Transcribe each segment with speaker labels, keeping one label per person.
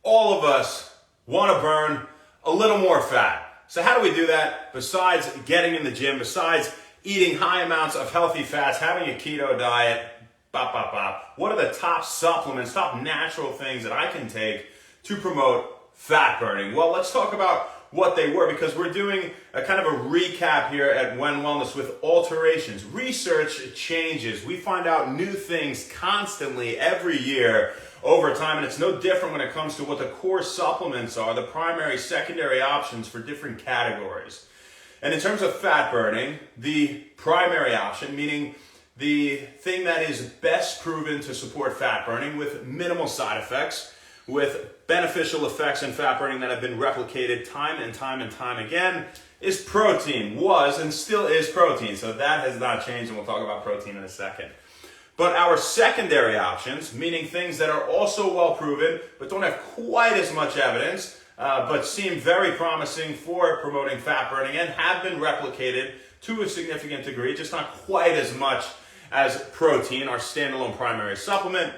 Speaker 1: all of us want to burn a little more fat. So how do we do that? Besides getting in the gym, besides eating high amounts of healthy fats, having a keto diet, what are the top supplements, top natural things that I can take to promote fat burning? Well, let's talk about what they were, because we're doing a kind of a recap here at When Wellness with alterations. Research changes. We find out new things constantly every year over time, and it's no different when it comes to what the core supplements are, the primary, secondary options for different categories. And in terms of fat burning, the primary option, meaning the thing that is best proven to support fat burning with minimal side effects, with beneficial effects in fat burning that have been replicated time and time and time again, is protein. Was and still is protein. So that has not changed, and we'll talk about protein in a second. But our secondary options, meaning things that are also well proven but don't have quite as much evidence, but seem very promising for promoting fat burning and have been replicated to a significant degree, just not quite as much as protein, our standalone primary supplement,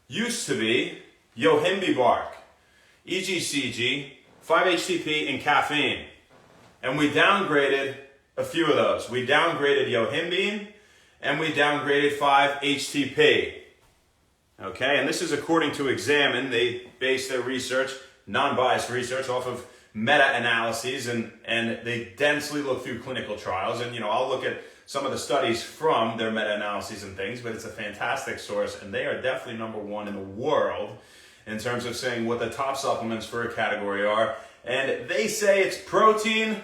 Speaker 1: used to be yohimbe bark, EGCG, 5-HTP, and caffeine. And we downgraded a few of those. We downgraded yohimbine and we downgraded 5-HTP. Okay, and this is according to Examine. They base their research, non-biased research, off of meta-analyses, and they densely look through clinical trials. And I'll look at some of the studies from their meta-analyses and things, but it's a fantastic source, and they are definitely number one in the world in terms of saying what the top supplements for a category are. And they say it's protein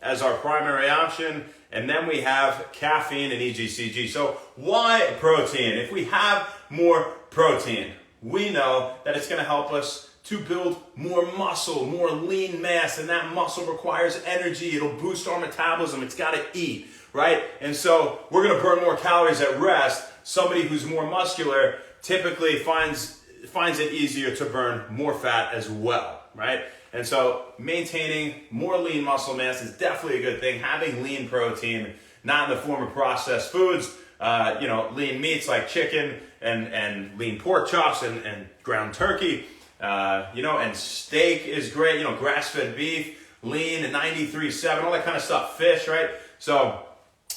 Speaker 1: as our primary option, and then we have caffeine and EGCG. So why protein? If we have more protein, we know that it's going to help us to build more muscle, more lean mass, and that muscle requires energy. It'll boost our metabolism. It's got to eat, right? And so we're going to burn more calories at rest. Somebody who's more muscular typically finds it easier to burn more fat as well, right? And so maintaining more lean muscle mass is definitely a good thing. Having lean protein, not in the form of processed foods, lean meats like chicken and lean pork chops and ground turkey, and steak is great, grass-fed beef, lean, 93.7, all that kind of stuff, fish, right? So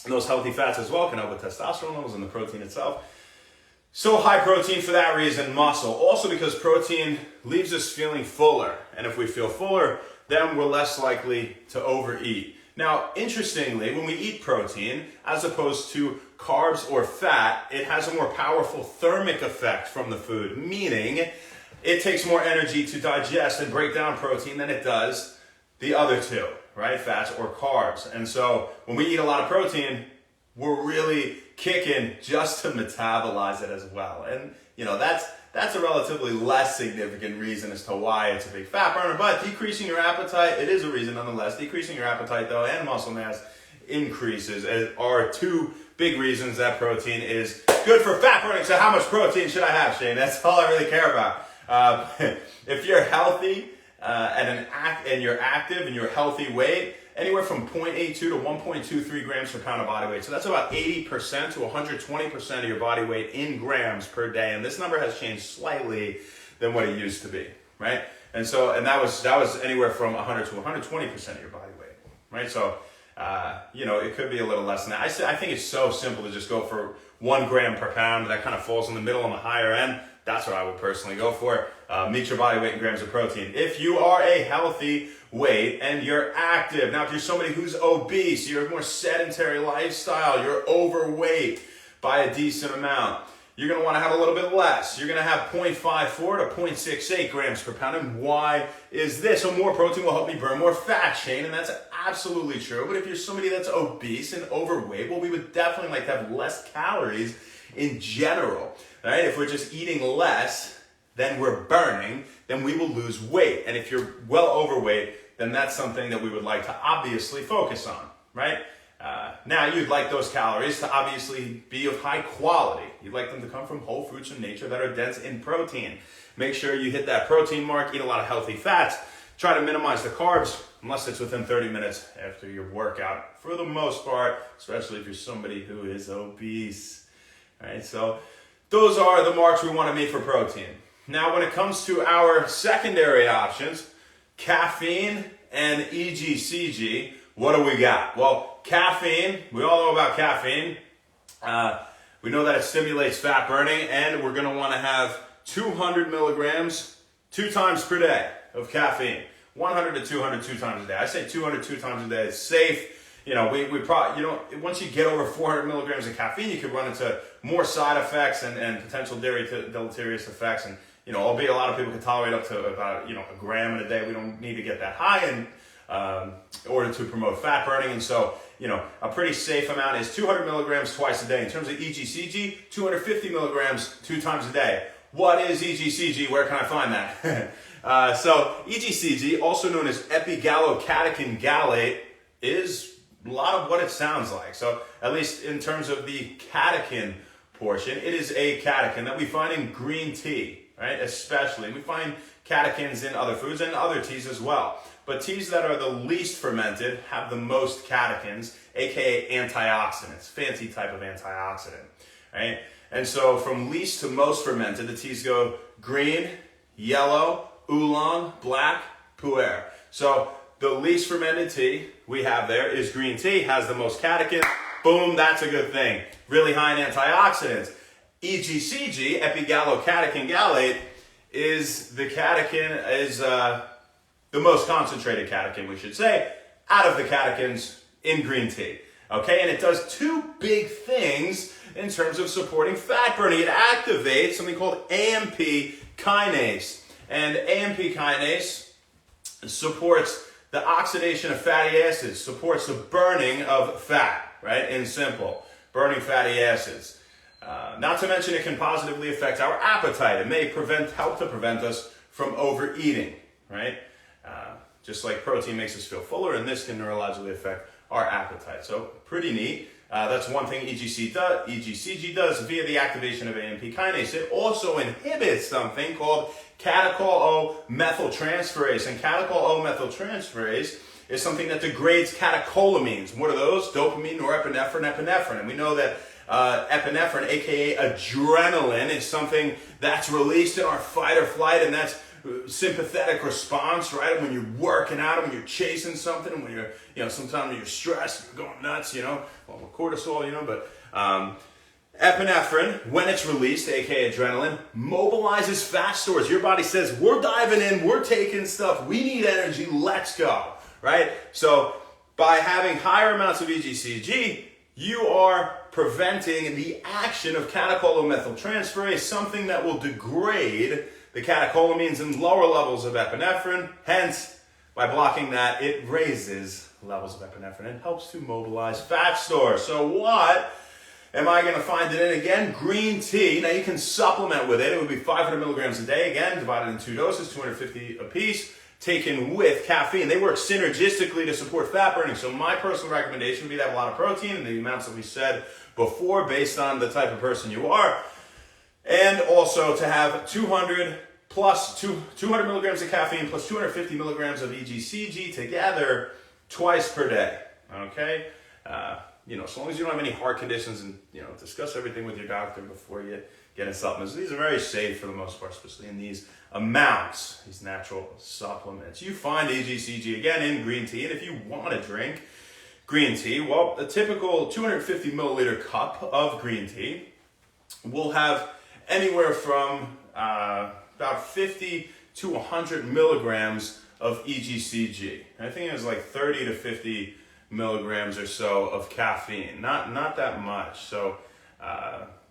Speaker 1: those healthy fats as well can help with testosterone levels and the protein itself. So high protein for that reason, muscle. Also because protein leaves us feeling fuller. And if we feel fuller, then we're less likely to overeat. Now, interestingly, when we eat protein, as opposed to carbs or fat, it has a more powerful thermic effect from the food, meaning it takes more energy to digest and break down protein than it does the other two, right? Fats or carbs. And so when we eat a lot of protein, we're really kicking just to metabolize it as well. And, that's a relatively less significant reason as to why it's a big fat burner, but decreasing your appetite, it is a reason nonetheless. Decreasing your appetite, though, and muscle mass increases are two big reasons that protein is good for fat burning. So how much protein should I have, Shane? That's all I really care about. If you're healthy and you're active and you're healthy weight, anywhere from 0.82 to 1.23 grams per pound of body weight. So that's about 80% to 120% of your body weight in grams per day. And this number has changed slightly than what it used to be, right? And that was anywhere from 100 to 120% of your body weight, right? So, it could be a little less than that. I think it's so simple to just go for 1 gram per pound. That kind of falls in the middle on the higher end. That's what I would personally go for. Meet your body weight in grams of protein. If you are a healthy weight and you're active, now if you're somebody who's obese, you're a more sedentary lifestyle, you're overweight by a decent amount, you're going to want to have a little bit less. You're going to have 0.54 to 0.68 grams per pound. And why is this? So more protein will help me burn more fat, Shane, and that's absolutely true. But if you're somebody that's obese and overweight, well, we would definitely like to have less calories in general, right? If we're just eating less than we're burning, then we will lose weight. And if you're well overweight, then that's something that we would like to obviously focus on, right? Now, you'd like those calories to obviously be of high quality. You'd like them to come from whole foods from nature that are dense in protein. Make sure you hit that protein mark, eat a lot of healthy fats, try to minimize the carbs, unless it's within 30 minutes after your workout, for the most part, especially if you're somebody who is obese. All right, so those are the marks we want to meet for protein. Now, when it comes to our secondary options, caffeine and EGCG, what do we got? Well, caffeine, we all know about caffeine. We know that it stimulates fat burning, and we're going to want to have 200 milligrams 2 times per day of caffeine. 100 to 200 2 times a day. I say 200 2 times a day is safe. You know, we probably, you know, once you get over 400 milligrams of caffeine, you could run into more side effects and potential deleterious effects. And, you know, albeit a lot of people can tolerate up to about, you know, a gram in a day. We don't need to get that high in order to promote fat burning. And so, you know, a pretty safe amount is 200 milligrams twice a day. In terms of EGCG, 250 milligrams 2 times a day. What is EGCG? Where can I find that? So EGCG, also known as epigallocatechin gallate, is a lot of what it sounds like. So at least in terms of the catechin portion, it is a catechin that we find in green tea, right? Especially. We find catechins in other foods and other teas as well. But teas that are the least fermented have the most catechins, aka antioxidants, fancy type of antioxidant, right? And so from least to most fermented, the teas go green, yellow, oolong, black, pu'er. So the least fermented tea we have there is green tea, has the most catechins. Boom, that's a good thing. Really high in antioxidants. EGCG, epigallocatechin gallate, is the catechin, is the most concentrated catechin, we should say, out of the catechins in green tea. Okay, and it does 2 big things in terms of supporting fat burning. It activates something called AMP kinase. And AMP kinase supports the oxidation of fatty acids, supports the burning of fat, right? In simple, burning fatty acids. Not to mention it can positively affect our appetite. It may help to prevent us from overeating, right? Just like protein makes us feel fuller, and this can neurologically affect our appetite. So pretty neat. That's one thing EGCG does via the activation of AMP kinase. It also inhibits something called catechol-O-methyltransferase. And catechol-O-methyltransferase is something that degrades catecholamines. What are those? Dopamine, norepinephrine, epinephrine. And we know that epinephrine, aka adrenaline, is something that's released in our fight or flight, and that's sympathetic response, right? When you're working out, when you're chasing something, and when you're, you know, sometimes you're stressed, you're going nuts, you know, well, cortisol, you know, but epinephrine, when it's released, aka adrenaline, mobilizes fat stores. Your body says, we're diving in, we're taking stuff, we need energy, let's go, right? So by having higher amounts of EGCG, you are preventing the action of catechol-O-methyltransferase, something that will degrade the catecholamines and lower levels of epinephrine. Hence, by blocking that, it raises levels of epinephrine and helps to mobilize fat stores. So what am I going to find it in? Again, green tea. Now you can supplement with it. It would be 500 milligrams a day, again, divided in 2 doses, 250 apiece, taken with caffeine. They work synergistically to support fat burning. So my personal recommendation would be to have a lot of protein in the amounts that we said before based on the type of person you are. And also to have 200 milligrams of caffeine plus 250 milligrams of EGCG together twice per day. Okay? You know, as long as you don't have any heart conditions, and, you know, discuss everything with your doctor before you get in supplements. These are very safe for the most part, especially in these amounts, these natural supplements. You find EGCG again in green tea, and if you want to drink green tea, well, a typical 250 milliliter cup of green tea will have anywhere from about 50 to 100 milligrams of EGCG. I think it's like 30 to 50 milligrams or so of caffeine. Not that much. So,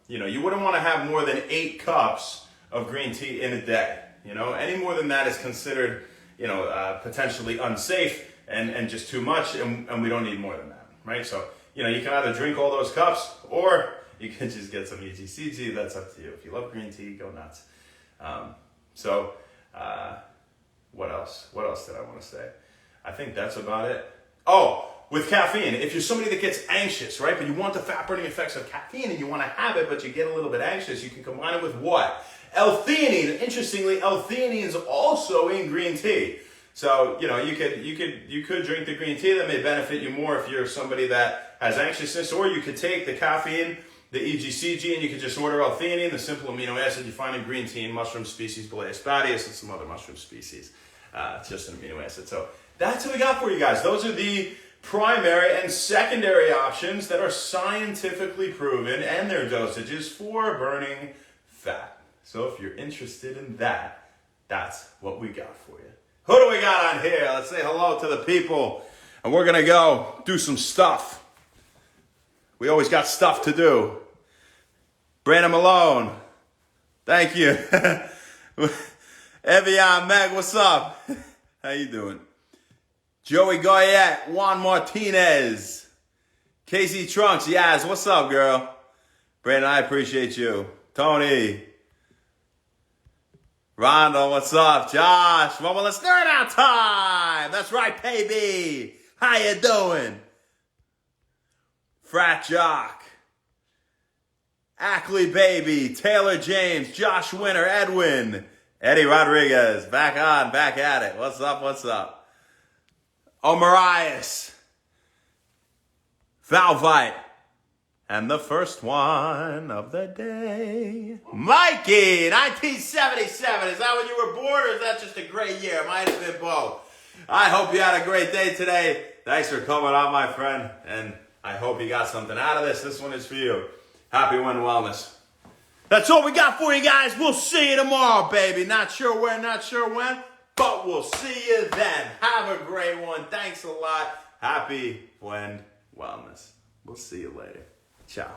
Speaker 1: you know, you wouldn't want to have more than 8 cups of green tea in a day. You know, any more than that is considered, you know, potentially unsafe and just too much, and we don't need more than that, right? So, you know, you can either drink all those cups or you can just get some EGCG. That's up to you. If you love green tea, go nuts. What else? What else did I want to say? I think that's about it. Oh, with caffeine, if you're somebody that gets anxious, right, but you want the fat-burning effects of caffeine and you want to have it, but you get a little bit anxious, you can combine it with what? L-theanine. Interestingly, L-theanine is also in green tea. So, you know, you could drink the green tea. That may benefit you more if you're somebody that has anxiousness, or you could take the caffeine, the EGCG, and you can just order L-theanine, the simple amino acid you find in green tea, mushroom species, Boletus badius, and some other mushroom species. It's just an amino acid. So that's what we got for you guys. Those are the primary and secondary options that are scientifically proven and their dosages for burning fat. So if you're interested in that, that's what we got for you. Who do we got on here? Let's say hello to the people. And we're going to go do some stuff. We always got stuff to do. Brandon Malone. Thank you. Evian Meg, what's up? How you doing? Joey Goyette, Juan Martinez. Casey Trunks, Yaz, what's up, girl? Brandon, I appreciate you. Tony. Rondo, what's up? Josh, well, let's nerd out time. That's right, baby. How you doing? Frat Jock. Ackley Baby. Taylor James. Josh Winter. Edwin. Eddie Rodriguez. Back on, back at it. What's up, what's up? Omarias. Valvite. And the first one of the day. Mikey, 1977. Is that when you were born, or is that just a great year? Might have been both. I hope you had a great day today. Thanks for coming on, my friend. And I hope you got something out of this. This one is for you. Happy Win Wellness. That's all we got for you guys. We'll see you tomorrow, baby. Not sure where, not sure when, but we'll see you then. Have a great one. Thanks a lot. Happy Win Wellness. We'll see you later. Ciao.